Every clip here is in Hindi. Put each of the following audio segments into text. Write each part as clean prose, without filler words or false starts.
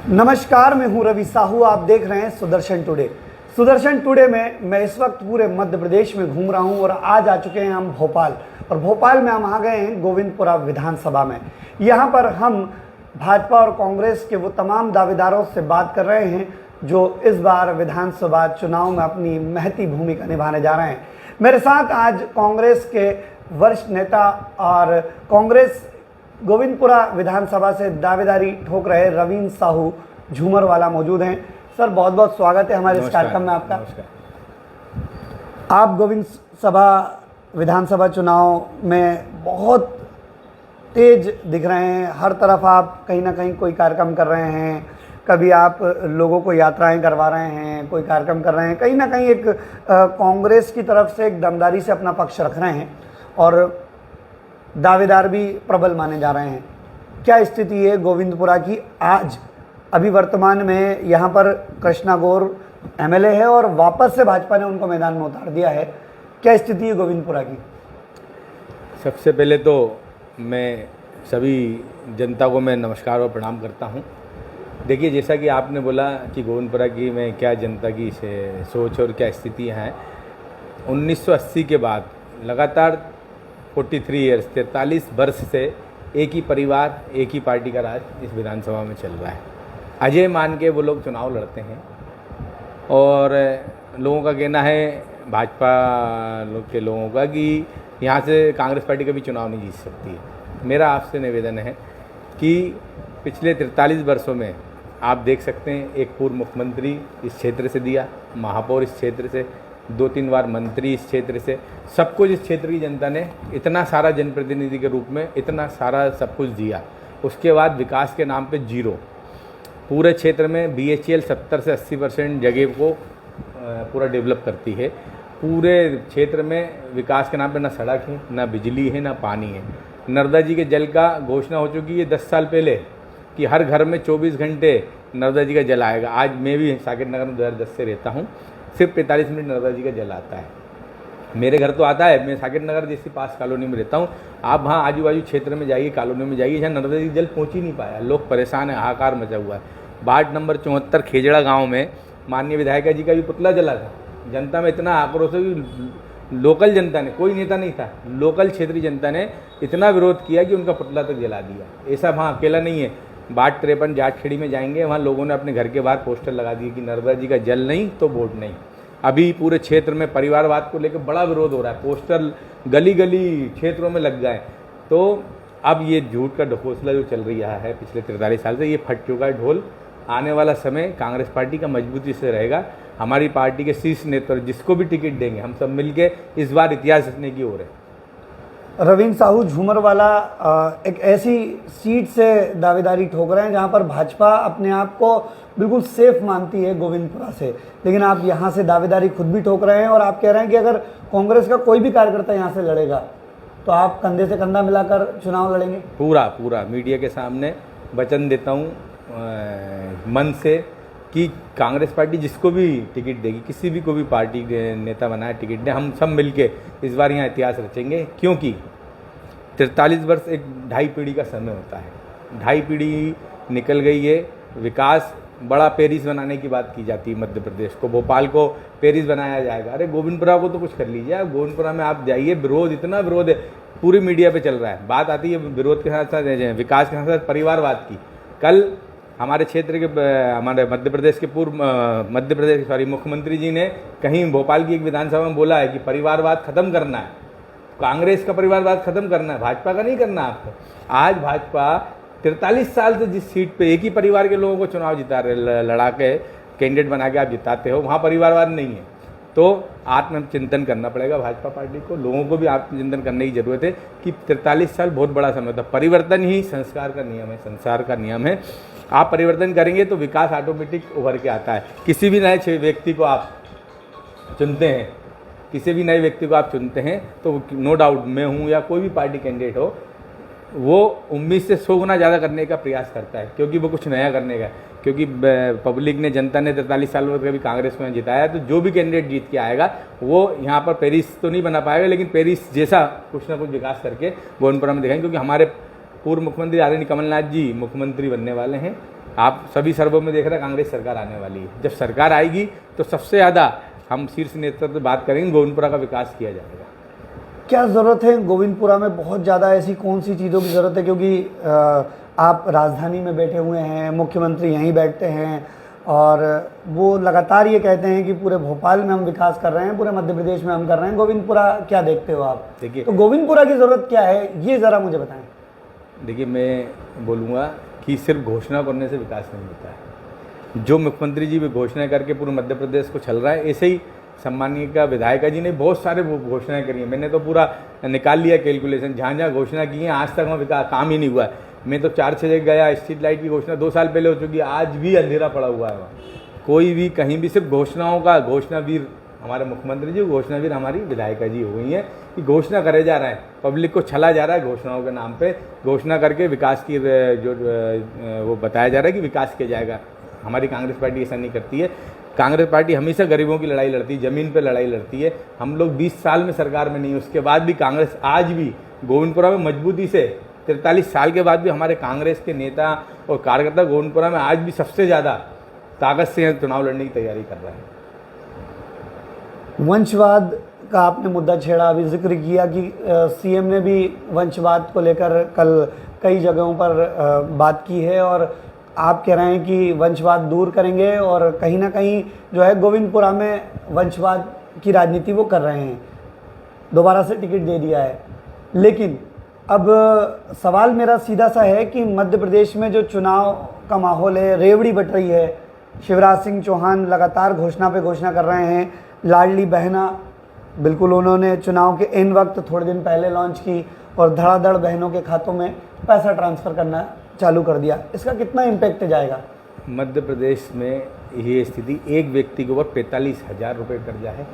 नमस्कार, मैं हूं रवि साहू। आप देख रहे हैं सुदर्शन टुडे। सुदर्शन टुडे में मैं इस वक्त पूरे मध्य प्रदेश में घूम रहा हूं और आज आ चुके हैं हम भोपाल। और भोपाल में हम आ गए हैं गोविंदपुरा विधानसभा में। यहां पर हम भाजपा और कांग्रेस के वो तमाम दावेदारों से बात कर रहे हैं जो इस बार विधानसभा चुनाव में अपनी महती भूमिका निभाने जा रहे हैं। मेरे साथ आज कांग्रेस के वरिष्ठ नेता और कांग्रेस गोविंदपुरा विधानसभा से दावेदारी ठोक रहे रवीन साहू झूमरवाला मौजूद हैं। सर, बहुत बहुत स्वागत है हमारे इस कार्यक्रम में आपका। आप गोविंद विधानसभा चुनाव में बहुत तेज दिख रहे हैं। हर तरफ आप कहीं ना कहीं कोई कार्यक्रम कर रहे हैं। कभी आप लोगों को यात्राएं करवा रहे हैं, कोई कार्यक्रम कर रहे हैं, कहीं ना कहीं एक कांग्रेस की तरफ से एक दमदारी से अपना पक्ष रख रहे हैं और दावेदार भी प्रबल माने जा रहे हैं। क्या स्थिति है गोविंदपुरा की आज? अभी वर्तमान में यहाँ पर कृष्णा गौर एमएलए है और वापस से भाजपा ने उनको मैदान में उतार दिया है। क्या स्थिति है गोविंदपुरा की? सबसे पहले तो मैं सभी जनता को मैं नमस्कार और प्रणाम करता हूँ। देखिए, जैसा कि आपने बोला कि गोविंदपुरा की में क्या जनता की सोच और क्या स्थितियाँ हैं। 1980 के बाद लगातार 43 ईयर्स 43 वर्ष से एक ही परिवार, एक ही पार्टी का राज इस विधानसभा में चल रहा है। अजय मान के वो लोग चुनाव लड़ते हैं और लोगों का कहना है, भाजपा के लोगों का, कि यहाँ से कांग्रेस पार्टी कभी चुनाव नहीं जीत सकती है। मेरा आपसे निवेदन है कि पिछले 43 वर्षों में आप देख सकते हैं, एक पूर्व मुख्यमंत्री इस क्षेत्र से दिया, महापौर इस क्षेत्र से, 2-3 बार मंत्री इस क्षेत्र से, सब कुछ इस क्षेत्र की जनता ने इतना सारा जनप्रतिनिधि के रूप में इतना सारा सब कुछ दिया। उसके बाद विकास के नाम पे जीरो। पूरे क्षेत्र में BHEL 70 से 80% जगह को पूरा डेवलप करती है। पूरे क्षेत्र में विकास के नाम पे ना सड़क है, ना बिजली है, ना पानी है। नर्मदा जी के जल का घोषणा हो चुकी है 10 साल पहले कि हर घर में 24 घंटे नर्मदा जी का जल आएगा। आज मैं भी साकेत नगर में 2010 से रहता हूँ, सिर्फ 45 मिनट नर्मदा जी का जल आता है। मेरे घर तो आता है, मैं साकेत नगर जैसी पास कॉलोनी में रहता हूँ। आप वहाँ आजू बाजू क्षेत्र में जाइए, कॉलोनी में जाइए, जहाँ नर्मदा जी जल पहुँच ही नहीं पाया। लोग परेशान हैं, हाहाकार मचा हुआ है। वार्ड नंबर 74 खेजड़ा गाँव में माननीय विधायिका जी का भी पुतला जला था। जनता में इतना आक्रोश है कि लोकल जनता ने, कोई नेता नहीं था, लोकल क्षेत्रीय जनता ने इतना विरोध किया कि उनका पुतला तक जला दिया। ऐसा वहाँ अकेला नहीं है। वार्ड 53 जाटखेड़ी में जाएंगे, वहाँ लोगों ने अपने घर के बाहर पोस्टर लगा दिए कि नर्मदा जी का जल नहीं तो वोट नहीं। अभी पूरे क्षेत्र में परिवारवाद को लेकर बड़ा विरोध हो रहा है। पोस्टर गली गली क्षेत्रों में लग गए। तो अब ये झूठ का ढकोसला जो चल रहा है पिछले 43 साल से, ये फट चुका है ढोल। आने वाला समय कांग्रेस पार्टी का मजबूती से रहेगा। हमारी पार्टी के शीर्ष नेतृत्व जिसको भी टिकट देंगे, हम सब मिलके इस बार इतिहास रचने की ओर है। रवीन साहू झूमरवाला एक ऐसी सीट से दावेदारी ठोक रहे हैं जहां पर भाजपा अपने आप को बिल्कुल सेफ मानती है गोविंदपुरा से, लेकिन आप यहां से दावेदारी खुद भी ठोक रहे हैं और आप कह रहे हैं कि अगर कांग्रेस का कोई भी कार्यकर्ता यहां से लड़ेगा तो आप कंधे से कंधा मिलाकर चुनाव लड़ेंगे। पूरा मीडिया के सामने वचन देता हूँ मन से कि कांग्रेस पार्टी जिसको भी टिकट देगी, किसी भी को भी पार्टी के नेता बनाए टिकट दे, हम सब मिलके इस बार यहाँ इतिहास रचेंगे। क्योंकि 43 वर्ष एक 2.5 पीढ़ी का समय होता है। 2.5 पीढ़ी निकल गई है। विकास बड़ा पेरिस बनाने की बात की जाती है। मध्य प्रदेश को, भोपाल को पेरिस बनाया जाएगा। अरे गोविंदपुरा को तो कुछ कर लीजिए। गोविंदपुरा में आप जाइए, विरोध, इतना विरोध है, पूरी मीडिया पे चल रहा है। बात आती है विरोध के साथ साथ विकास के साथ साथ परिवारवाद की। कल हमारे क्षेत्र के, हमारे मध्य प्रदेश के मुख्यमंत्री जी ने कहीं भोपाल की एक विधानसभा में बोला है कि परिवारवाद खत्म करना है, कांग्रेस का परिवारवाद खत्म करना है, भाजपा का नहीं करना आपको। आज भाजपा 43 साल से जिस सीट पे एक ही परिवार के लोगों को चुनाव जिता रहे, लड़ा के कैंडिडेट बना के आप जिताते हो, वहाँ परिवारवाद नहीं है। तो आत्मचिंतन करना पड़ेगा भाजपा पार्टी को। लोगों को भी आत्मचिंतन करने की जरूरत है कि 43 साल बहुत बड़ा समय था। परिवर्तन ही संस्कार का नियम है, संसार का नियम है। आप परिवर्तन करेंगे तो विकास ऑटोमेटिक उभर के आता है। किसी भी नए व्यक्ति को आप चुनते हैं, किसी भी नए व्यक्ति को आप चुनते हैं तो नो डाउट मैं हूँ या कोई भी पार्टी कैंडिडेट हो, वो उम्मीद से 100 गुना ज़्यादा करने का प्रयास करता है, क्योंकि वो कुछ नया करने का। क्योंकि पब्लिक ने, जनता ने 43 साल में कभी कांग्रेस को जिताया, तो जो भी कैंडिडेट जीत के आएगा वो यहाँ पर पेरिस तो नहीं बना पाएगा, लेकिन पेरिस जैसा कुछ ना कुछ विकास करके गोविंदपुरा में दिखाएंगे। क्योंकि हमारे पूर्व मुख्यमंत्री आदरणीय कमलनाथ जी मुख्यमंत्री बनने वाले हैं आप सभी सर्वों में देख रहे हैं कांग्रेस सरकार आने वाली है। जब सरकार आएगी तो सबसे ज़्यादा हम शीर्ष नेतृत्व बात करेंगे, गोविंदपुरा का विकास किया जाएगा। क्या ज़रूरत है गोविंदपुरा में? बहुत ज़्यादा ऐसी कौन सी चीज़ों की ज़रूरत है? क्योंकि आप राजधानी में बैठे हुए हैं, मुख्यमंत्री यहीं बैठते हैं और वो लगातार ये कहते हैं कि पूरे भोपाल में हम विकास कर रहे हैं, पूरे मध्य प्रदेश में हम कर रहे हैं। गोविंदपुरा क्या देखते हो आप? देखिए, तो गोविंदपुरा की ज़रूरत क्या है, ये ज़रा मुझे बताएं। देखिए, मैं बोलूँगा कि सिर्फ घोषणा करने से विकास नहीं होता है। जो मुख्यमंत्री जी भी घोषणा करके पूरे मध्य प्रदेश को चल रहा है, ऐसे ही सम्मानीय का विधायिका जी ने बहुत सारे घोषणाएं करी हैं। मैंने तो पूरा निकाल लिया कैलकुलेशन, जहाँ जहाँ घोषणा की है आज तक वहाँ विकास काम ही नहीं हुआ है। मैं तो 4-6 जगह गया, स्ट्रीट लाइट की घोषणा 2 साल पहले हो चुकी है, आज भी अंधेरा पड़ा हुआ है वहाँ। कोई भी कहीं भी सिर्फ घोषणाओं का, घोषणावीर हमारे मुख्यमंत्री जी, घोषणावीर हमारी विधायिका जी हो गई हैं कि घोषणा करे जा रहे हैं, पब्लिक को छला जा रहा है घोषणाओं के नाम पे, घोषणा करके विकास की जो वो बताया जा रहा है कि विकास किया जाएगा। हमारी कांग्रेस पार्टी ऐसा नहीं करती है। कांग्रेस पार्टी हमेशा गरीबों की लड़ाई लड़ती है, ज़मीन पे लड़ाई लड़ती है। हम लोग 20 साल में सरकार में नहीं, उसके बाद भी कांग्रेस आज भी गोविंदपुरा में मजबूती से 43 साल के बाद भी हमारे कांग्रेस के नेता और कार्यकर्ता गोविंदपुरा में आज भी सबसे ज़्यादा ताकत से चुनाव लड़ने की तैयारी कर रहे हैं। वंशवाद का आपने मुद्दा छेड़ा, अभी जिक्र किया कि सीएम ने भी वंशवाद को लेकर कल कई जगहों पर बात की है और आप कह रहे हैं कि वंशवाद दूर करेंगे और कहीं ना कहीं जो है गोविंदपुरा में वंशवाद की राजनीति वो कर रहे हैं, दोबारा से टिकट दे दिया है। लेकिन अब सवाल मेरा सीधा सा है कि मध्य प्रदेश में जो चुनाव का माहौल है, रेवड़ी बट रही है। शिवराज सिंह चौहान लगातार घोषणा पे घोषणा कर रहे हैं। लाडली बहना बिल्कुल उन्होंने चुनाव के इन वक्त थोड़े दिन पहले लॉन्च की और धड़ाधड़ बहनों के खातों में पैसा ट्रांसफ़र करना चालू कर दिया। इसका कितना इम्पैक्ट जाएगा? मध्य प्रदेश में ये स्थिति, एक व्यक्ति के ऊपर 45,000 रुपये कर्जा है।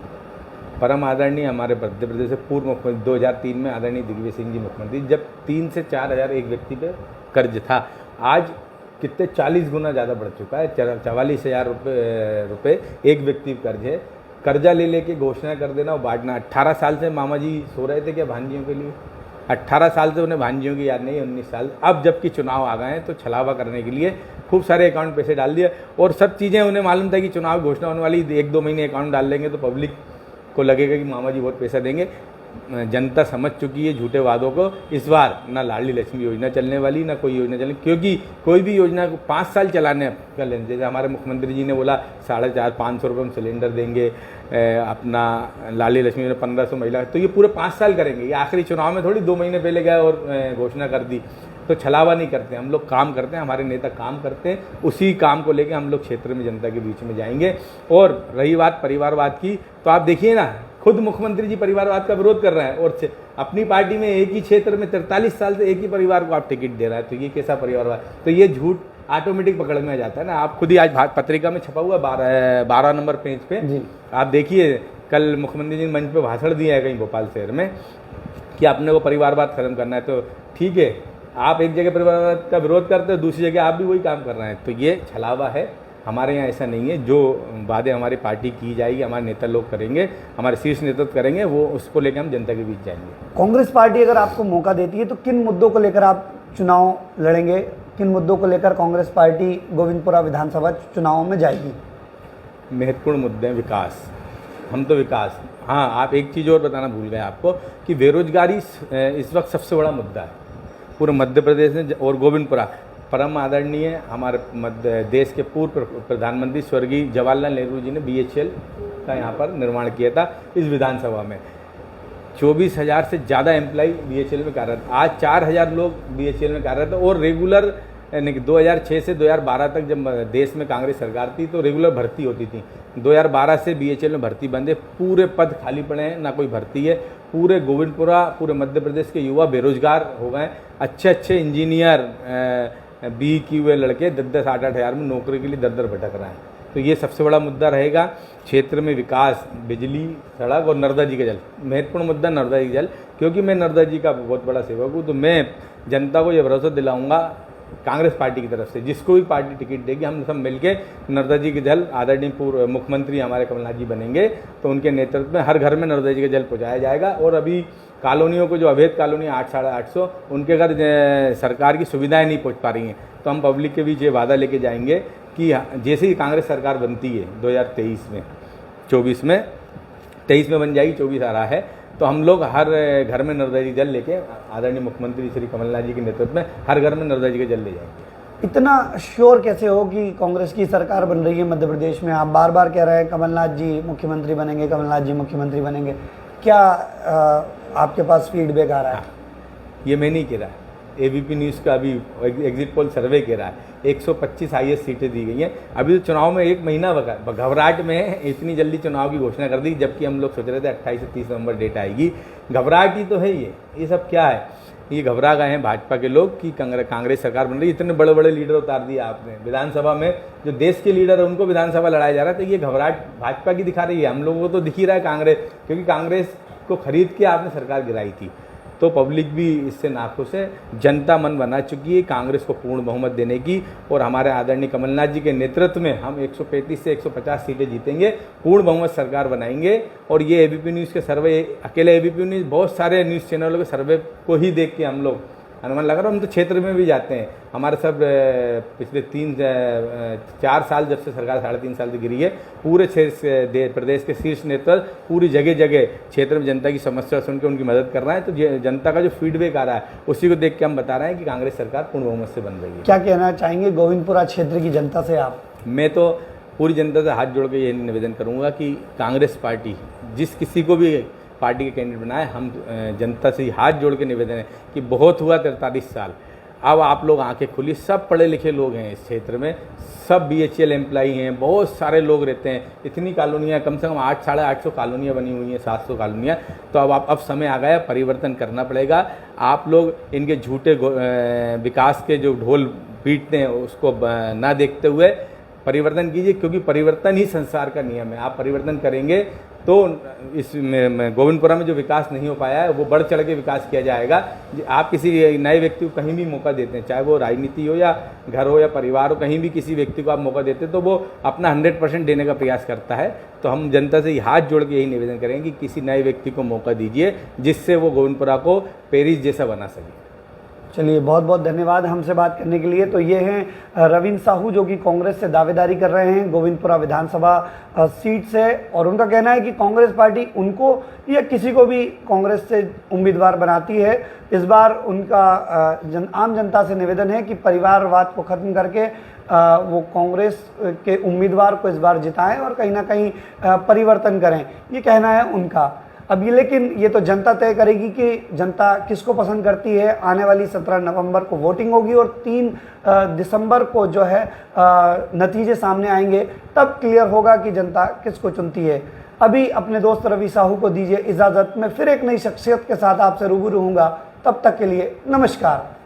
परम आदरणीय हमारे मध्य प्रदेश से पूर्व मुख्यमंत्री 2003 में आदरणीय दिग्विजय सिंह जी मुख्यमंत्री, जब 3 से 4 हज़ार एक व्यक्ति पे कर्ज था, आज कितने 40 गुना ज़्यादा बढ़ चुका है। 44,000 रुपये एक व्यक्ति कर्ज है। कर्जा ले लेके घोषणा कर देना और बांटना। 18 साल से मामा जी सो रहे थे क्या भांजियों के लिए? 18 साल से उन्हें भांजियों की याद नहीं, 19 साल। अब जबकि चुनाव आ गए हैं तो छलावा करने के लिए खूब सारे अकाउंट पैसे डाल दिए और सब चीज़ें उन्हें मालूम था कि चुनाव घोषणा होने वाली, 1-2 महीने अकाउंट डाल देंगे तो पब्लिक को लगेगा कि मामा जी बहुत पैसा देंगे। जनता समझ चुकी है झूठे वादों को। इस बार ना लाडली लक्ष्मी योजना चलने वाली, ना कोई योजना चलने, क्योंकि कोई भी योजना को 5 साल चलाने का लेने। जैसे हमारे मुख्यमंत्री जी ने बोला 450-500 रुपये में सिलेंडर देंगे, अपना लाडली लक्ष्मी ने 1500 महिला, तो ये पूरे 5 साल करेंगे। ये आखिरी चुनाव में थोड़ी 2 महीने पहले गए और घोषणा कर दी। तो छलावा नहीं करते, हम लोग काम करते हैं, हमारे नेता काम करते हैं। उसी काम को लेके हम लोग क्षेत्र में जनता के बीच में जाएंगे। और रही बात परिवारवाद की, तो आप देखिए ना, खुद मुख्यमंत्री जी परिवारवाद का विरोध कर रहे हैं और अपनी पार्टी में एक ही क्षेत्र में 43 साल से एक ही परिवार को आप टिकट दे रहा है। तो ये कैसा परिवारवाद? तो ये झूठ ऑटोमेटिक पकड़ में आ जाता है ना। आप खुद ही आज पत्रिका में छपा हुआ 12 नंबर पेज पे आप देखिए, कल मुख्यमंत्री जी ने मंच पे भाषण दिया है कहीं भोपाल शहर में कि आपने वो परिवारवाद खत्म करना है। तो ठीक है, आप एक जगह परिवारवाद का विरोध करते हो, दूसरी जगह आप भी वही काम कर रहे हैं। तो ये छलावा है। हमारे यहाँ ऐसा नहीं है। जो वादे हमारी पार्टी की जाएगी, हमारे नेता लोग करेंगे, हमारे शीर्ष नेतृत्व करेंगे, वो उसको लेकर हम जनता के बीच जाएंगे। कांग्रेस पार्टी अगर आपको मौका देती है तो किन मुद्दों को लेकर आप चुनाव लड़ेंगे? किन मुद्दों को लेकर कांग्रेस पार्टी गोविंदपुरा विधानसभा चुनावों में जाएगी? महत्वपूर्ण मुद्दे हैं विकास। हम तो विकास, हाँ, आप एक चीज़ और बताना भूल गए आपको कि बेरोजगारी इस वक्त सबसे बड़ा मुद्दा है पूरे मध्य प्रदेश में। और गोविंदपुरा, परम आदरणीय हमारे मध्य देश के पूर्व प्रधानमंत्री स्वर्गीय जवाहरलाल नेहरू जी ने BHEL का यहाँ पर निर्माण किया था। इस विधानसभा में 24,000 से ज़्यादा एम्प्लॉई BHEL में कार्यरत। आज 4,000 लोग BHEL में कार्यरत और रेगुलर 2006 से 2012 तक जब देश में कांग्रेस सरकार थी तो रेगुलर भर्ती होती थी। 2012 से BHEL में भर्ती बंद है, पूरे पद खाली पड़े हैं, ना कोई भर्ती है। पूरे गोविंदपुरा, पूरे मध्य प्रदेश के युवा बेरोजगार हो गए। अच्छे इंजीनियर BE लड़के 10-8 हज़ार में नौकरी के लिए दर भटक रहे हैं। तो ये सबसे बड़ा मुद्दा रहेगा। क्षेत्र में विकास, बिजली, सड़क और नर्मदा जी का जल। महत्वपूर्ण मुद्दा नर्मदा जी का जल, क्योंकि मैं नर्मदा जी का बहुत बड़ा सेवक हूँ। तो मैं जनता को ये भरोसा दिलाऊंगा कांग्रेस पार्टी की तरफ से, जिसको भी पार्टी टिकट देगी, हम सब मिलके नर्मदा जी के जल, आदरणीय पूर्व मुख्यमंत्री हमारे कमलनाथ जी बनेंगे तो उनके नेतृत्व में हर घर में नर्मदा जी का जल पहुँचाया जाएगा। और अभी कॉलोनियों को जो अवैध कॉलोनी 800-850 उनके घर सरकार की सुविधाएं नहीं पहुंच पा रही हैं। तो हम पब्लिक के बीच ये वादा लेके जाएंगे कि जैसे ही कांग्रेस सरकार बनती है 2023 में, 24 में, 23 में बन जाएगी, 24 आ रहा है, तो हम लोग हर घर में नर्मदा जल लेके आदरणीय मुख्यमंत्री श्री कमलनाथ जी के नेतृत्व में हर घर में नर्मदा जी का जल ले जाएंगे। इतना श्योर कैसे हो कि कांग्रेस की सरकार बन रही है मध्य प्रदेश में? आप बार बार कह रहे हैं कमलनाथ जी मुख्यमंत्री बनेंगे, कमलनाथ जी मुख्यमंत्री बनेंगे। क्या आपके पास फीडबैक आ रहा है? ये मैं नहीं कह रहा, एबीपी न्यूज़ का अभी एग्जिट पोल सर्वे कह रहा है 125 हाईएस्ट सीटें दी गई हैं। अभी तो चुनाव में 1 महीना घबराहट में इतनी जल्दी चुनाव की घोषणा कर दी, जबकि हम लोग सोच रहे थे 28 से 30 नवंबर डेट आएगी। घबराहट ही तो है ये सब क्या है? ये घबरा गए हैं भाजपा के लोग कि कांग्रेस सरकार बन रही है। इतने बड़े बड़े लीडर उतार दिया आपने विधानसभा में, जो देश के लीडर है उनको विधानसभा लड़ाया जा रहा है। तो ये घबराहट भाजपा की दिखा रही है, हम लोगों को तो दिख ही रहा है कांग्रेस, क्योंकि कांग्रेस को खरीद के आपने सरकार गिराई थी। तो पब्लिक भी इससे नाखुश है। जनता मन बना चुकी है कांग्रेस को पूर्ण बहुमत देने की, और हमारे आदरणीय कमलनाथ जी के नेतृत्व में हम 135 से 150 सीटें जीतेंगे, पूर्ण बहुमत सरकार बनाएंगे। और ये एबीपी न्यूज़ के सर्वे, अकेले एबीपी न्यूज़, बहुत सारे न्यूज़ चैनलों के सर्वे को ही देख के हम लोग अनुमान लगा रहा। हम तो क्षेत्र में भी जाते हैं, हमारे सब पिछले 3-4 साल जब से सरकार 3.5 साल से गिरी है, पूरे प्रदेश के शीर्ष नेतृत्व पूरी जगह जगह क्षेत्र में जनता की समस्या सुन के उनकी मदद कर रहे हैं। तो जनता का जो फीडबैक आ रहा है उसी को देख के हम बता रहे हैं कि कांग्रेस सरकार पूर्ण बहुमत से बन रही है। क्या कहना चाहेंगे गोविंदपुरा क्षेत्र की जनता से आप? मैं तो पूरी जनता से हाथ जोड़ के ये निवेदन करूँगा कि कांग्रेस पार्टी जिस किसी को भी पार्टी के कैंडिडेट बनाए, हम जनता से हाथ जोड़ के निवेदन है कि बहुत हुआ 43 साल, अब आप लोग आंखें खुली। सब पढ़े लिखे लोग हैं इस क्षेत्र में, सब BHEL एम्प्लॉई हैं, बहुत सारे लोग रहते हैं। इतनी कॉलोनियाँ, कम से कम 800-850 कॉलोनियाँ बनी हुई हैं, 700 कॉलोनियाँ। तो अब समय आ गया, परिवर्तन करना पड़ेगा। आप लोग इनके झूठे विकास के जो ढोल पीटते हैं उसको ना देखते हुए परिवर्तन कीजिए, क्योंकि परिवर्तन ही संसार का नियम है। आप परिवर्तन करेंगे तो इस गोविंदपुरा में जो विकास नहीं हो पाया है वो बढ़ चढ़ के विकास किया जाएगा। आप किसी नए व्यक्ति को कहीं भी मौका देते हैं, चाहे वो राजनीति हो या घर हो या परिवार हो, कहीं भी किसी व्यक्ति को आप मौका देते हैं तो वो अपना 100% देने का प्रयास करता है। तो हम जनता से हाथ जोड़ के यही निवेदन करेंगे कि किसी नए व्यक्ति को मौका दीजिए जिससे वो गोविंदपुरा को पेरिस जैसा बना सके। चलिए, बहुत बहुत धन्यवाद हमसे बात करने के लिए। तो ये हैं रविंद्र साहू, जो कि कांग्रेस से दावेदारी कर रहे हैं गोविंदपुरा विधानसभा सीट से, और उनका कहना है कि कांग्रेस पार्टी उनको या किसी को भी कांग्रेस से उम्मीदवार बनाती है। इस बार उनका आम जनता से निवेदन है कि परिवारवाद को ख़त्म करके वो कांग्रेस के उम्मीदवार को इस बार जिताएं और कहीं ना कहीं परिवर्तन करें, ये कहना है उनका। अब ये, लेकिन ये तो जनता तय करेगी कि जनता किसको पसंद करती है। आने वाली 17 नवंबर को वोटिंग होगी और 3 दिसंबर को जो है नतीजे सामने आएंगे, तब क्लियर होगा कि जनता किसको चुनती है। अभी अपने दोस्त रवि साहू को दीजिए इजाज़त। मैं फिर एक नई शख्सियत के साथ आपसे रूबरू होऊंगा, तब तक के लिए नमस्कार।